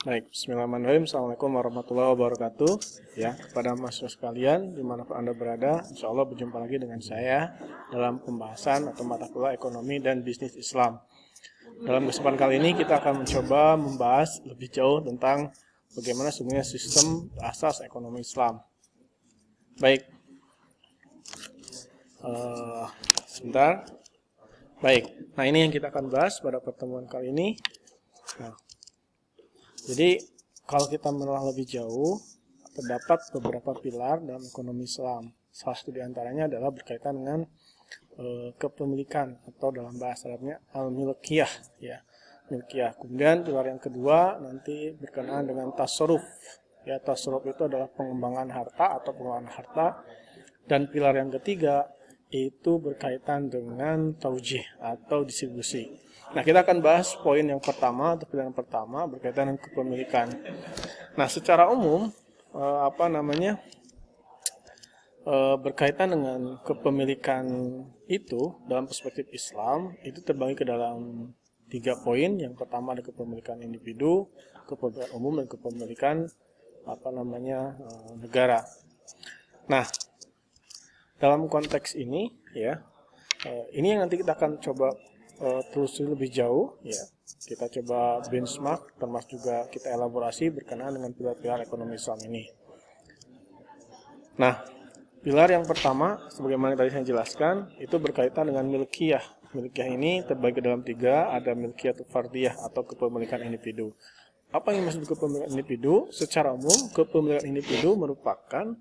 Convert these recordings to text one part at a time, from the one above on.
Baik, bismillahirrahmanirrahim. Assalamualaikum warahmatullahi wabarakatuh. Ya, kepada mahasiswa sekalian, dimanapun Anda berada, insya Allah berjumpa lagi dengan saya dalam pembahasan atau mata kuliah ekonomi dan bisnis Islam. Dalam kesempatan kali ini kita akan mencoba membahas lebih jauh tentang bagaimana sebenarnya sistem asas ekonomi Islam. Baik, sebentar. Baik, nah ini yang kita akan bahas pada pertemuan kali ini. Nah, jadi kalau kita menelaah lebih jauh, terdapat beberapa pilar dalam ekonomi Islam. Salah satu diantaranya adalah berkaitan dengan kepemilikan atau dalam bahasa Arabnya al-milkiyah, ya, milkiyah. Kemudian pilar yang kedua nanti berkenaan dengan tasarruf. Ya, tasarruf itu adalah pengembangan harta atau pengelolaan harta. Dan pilar yang ketiga itu berkaitan dengan taujih atau distribusi. Nah, kita akan bahas poin yang pertama atau pilihan pertama berkaitan dengan kepemilikan. Nah, secara umum berkaitan dengan kepemilikan itu dalam perspektif Islam itu terbagi ke dalam 3 poin. Yang pertama ada kepemilikan individu, kepemilikan umum, dan kepemilikan negara. Nah, dalam konteks ini ya, ini yang nanti kita akan coba telusuri lebih jauh, ya. Kita coba benchmark, termasuk juga kita elaborasi berkenaan dengan pilar-pilar ekonomi Islam ini. Nah, pilar yang pertama, sebagaimana tadi saya jelaskan, itu berkaitan dengan milkiyah. Milkiyah ini terbagi dalam 3, ada milkiyah fardiyah atau kepemilikan individu. Apa yang maksud kepemilikan individu? Secara umum, kepemilikan individu merupakan,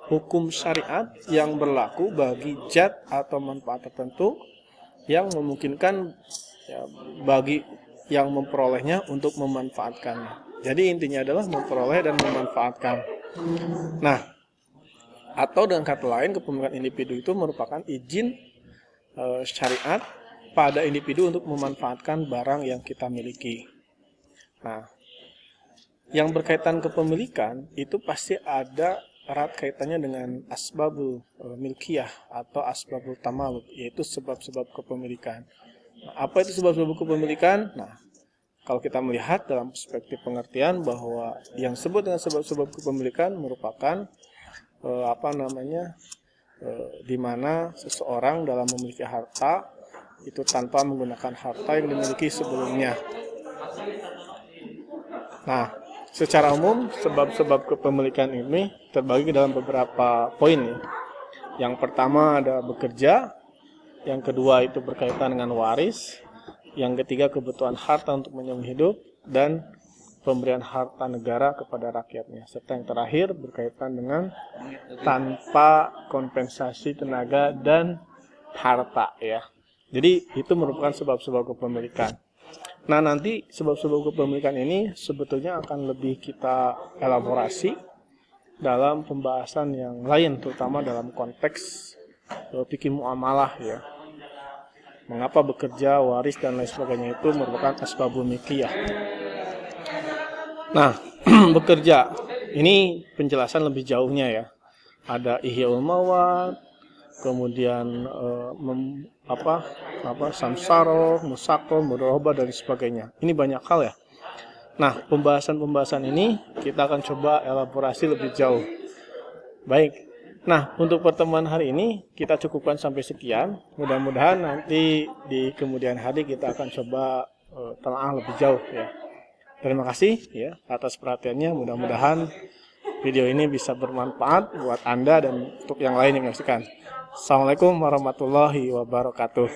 hukum syariat yang berlaku bagi zat atau manfaat tertentu yang memungkinkan ya, bagi yang memperolehnya untuk memanfaatkannya. Jadi intinya adalah memperoleh dan memanfaatkan. Nah, atau dengan kata lain, kepemilikan individu itu merupakan izin syariat pada individu untuk memanfaatkan barang yang kita miliki. Nah, yang berkaitan kepemilikan itu pasti ada erat kaitannya dengan asbabul milkiyah atau asbabul tamaluk, yaitu sebab-sebab kepemilikan. Nah, apa itu sebab-sebab kepemilikan? Nah, kalau kita melihat dalam perspektif pengertian bahwa yang disebut dengan sebab-sebab kepemilikan merupakan di mana seseorang dalam memiliki harta itu tanpa menggunakan harta yang dimiliki sebelumnya. Nah, secara umum, sebab-sebab kepemilikan ini terbagi dalam beberapa poin. Yang pertama ada bekerja, yang kedua itu berkaitan dengan waris, yang ketiga kebutuhan harta untuk menyambung hidup, dan pemberian harta negara kepada rakyatnya. Serta yang terakhir berkaitan dengan tanpa kompensasi tenaga dan harta, ya. Jadi itu merupakan sebab-sebab kepemilikan. Nah, nanti sebab-sebab kepemilikan ini sebetulnya akan lebih kita elaborasi dalam pembahasan yang lain, terutama dalam konteks fikih muamalah, ya. Mengapa bekerja, waris, dan lain sebagainya itu merupakan asbabul milkiyah. Nah, bekerja ini penjelasan lebih jauhnya, ya. Ada ihyaul mawad, kemudian samsaro, musako, mudoroba, dan sebagainya. Ini banyak hal, ya. Nah, pembahasan ini kita akan coba elaborasi lebih jauh. Baik. Nah, untuk pertemuan hari ini kita cukupkan sampai sekian. Mudah-mudahan nanti di kemudian hari kita akan coba telaah lebih jauh, ya. Terima kasih, ya, atas perhatiannya. Mudah-mudahan video ini bisa bermanfaat buat Anda dan untuk yang lain yang menyaksikan. Assalamualaikum warahmatullahi wabarakatuh.